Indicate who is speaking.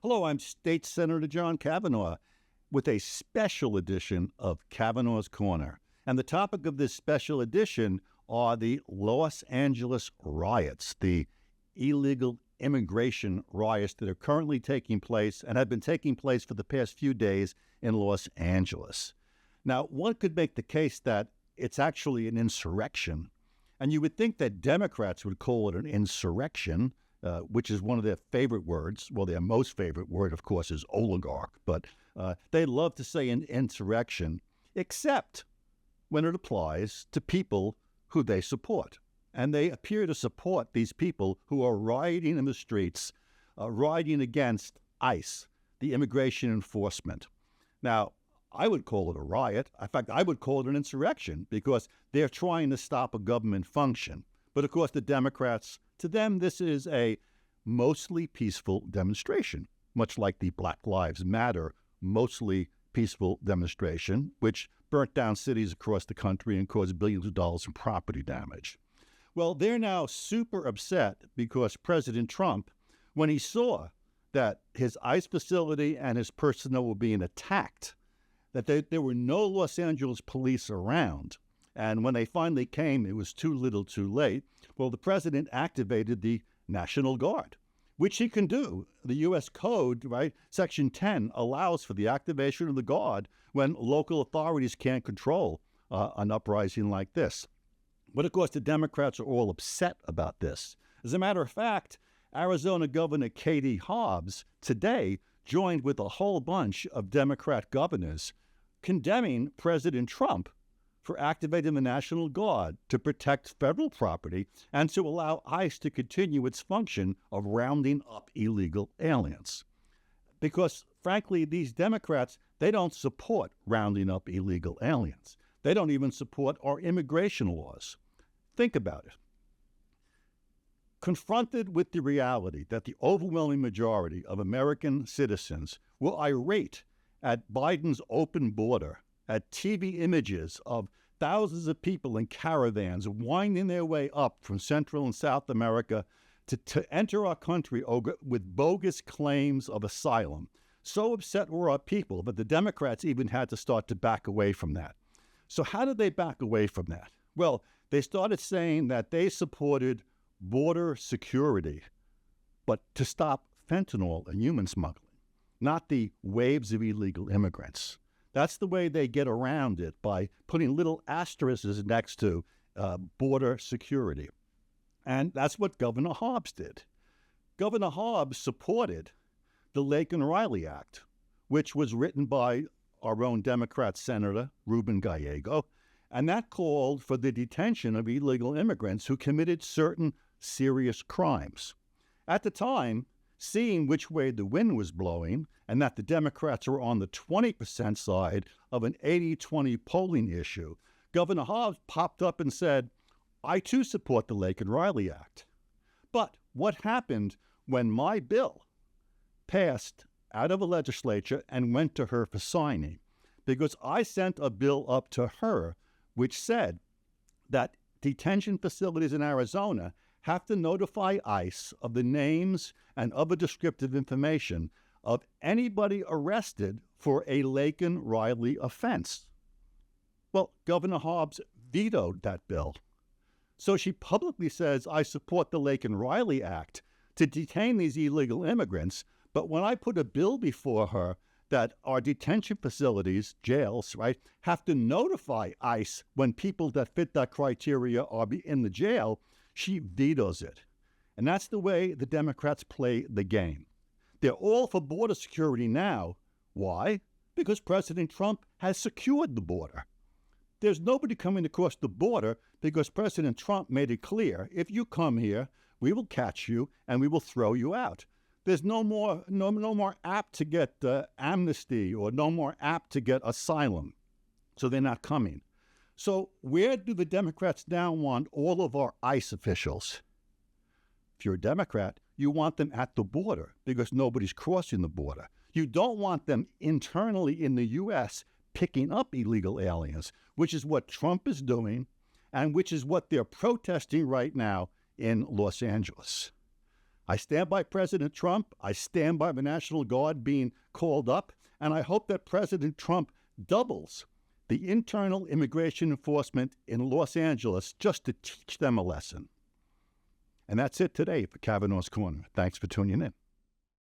Speaker 1: Hello, I'm State Senator John Kavanagh with a special edition of Kavanagh's Corner. And the topic of this special edition are the Los Angeles riots, the illegal immigration riots that are currently taking place and have been taking place for the past few days in Los Angeles. Now, one could make the case that it's actually an insurrection, and you would think that Democrats would call it an insurrection, which is one of their favorite words. Well, their most favorite word, of course, is oligarch, but they love to say an insurrection, except when it applies to people who they support. And they appear to support these people who are rioting in the streets, rioting against ICE, the immigration enforcement. Now, I would call it a riot. In fact, I would call it an insurrection because they're trying to stop a government function. But of course, the Democrats, to them, this is a mostly peaceful demonstration, much like the Black Lives Matter mostly peaceful demonstration, which burnt down cities across the country and caused billions of dollars in property damage. Well, they're now super upset because President Trump, when he saw that his ICE facility and his personnel were being attacked, that there were no Los Angeles police around, and when they finally came, it was too little too late. Well, the president activated the National Guard, which he can do. The U.S. Code, right, Section 10, allows for the activation of the Guard when local authorities can't control an uprising like this. But of course, the Democrats are all upset about this. As a matter of fact, Arizona Governor Katie Hobbs today joined with a whole bunch of Democrat governors condemning President Trump for activating the National Guard to protect federal property and to allow ICE to continue its function of rounding up illegal aliens. Because, frankly, these Democrats, they don't support rounding up illegal aliens. They don't even support our immigration laws. Think about it. Confronted with the reality that the overwhelming majority of American citizens were irate at Biden's open border, at TV images of thousands of people in caravans winding their way up from Central and South America to enter our country with bogus claims of asylum. So upset were our people that the Democrats even had to start to back away from that. So how did they back away from that? Well, they started saying that they supported border security, but to stop fentanyl and human smuggling, not the waves of illegal immigrants. That's the way they get around it, by putting little asterisks next to border security. And that's what Governor Hobbs did. Governor Hobbs supported the Lake and Riley Act, which was written by our own Democrat Senator Ruben Gallego, and that called for the detention of illegal immigrants who committed certain serious crimes. At the time, seeing which way the wind was blowing and that the Democrats were on the 20% side of an 80-20 polling issue, Governor Hobbs popped up and said, I too support the Lake and Riley Act. But what happened when my bill passed out of the legislature and went to her for signing? Because I sent a bill up to her which said that detention facilities in Arizona have to notify ICE of the names and other descriptive information of anybody arrested for a Lake and Riley offense. Well, Governor Hobbs vetoed that bill. So she publicly says, I support the Lake and Riley Act to detain these illegal immigrants, but when I put a bill before her that our detention facilities, jails, right, have to notify ICE when people that fit that criteria are in the jail, she vetoes it. And that's the way the Democrats play the game. They're all for border security now. Why? Because President Trump has secured the border. There's nobody coming across the border because President Trump made it clear, if you come here, we will catch you and we will throw you out. There's no more apt to get amnesty or no more apt to get asylum. So they're not coming. So where do the Democrats now want all of our ICE officials? If you're a Democrat, you want them at the border because nobody's crossing the border. You don't want them internally in the U.S. picking up illegal aliens, which is what Trump is doing and which is what they're protesting right now in Los Angeles. I stand by President Trump. I stand by the National Guard being called up. And I hope that President Trump doubles the internal immigration enforcement in Los Angeles just to teach them a lesson. And that's it today for Kavanagh's Corner. Thanks for tuning in.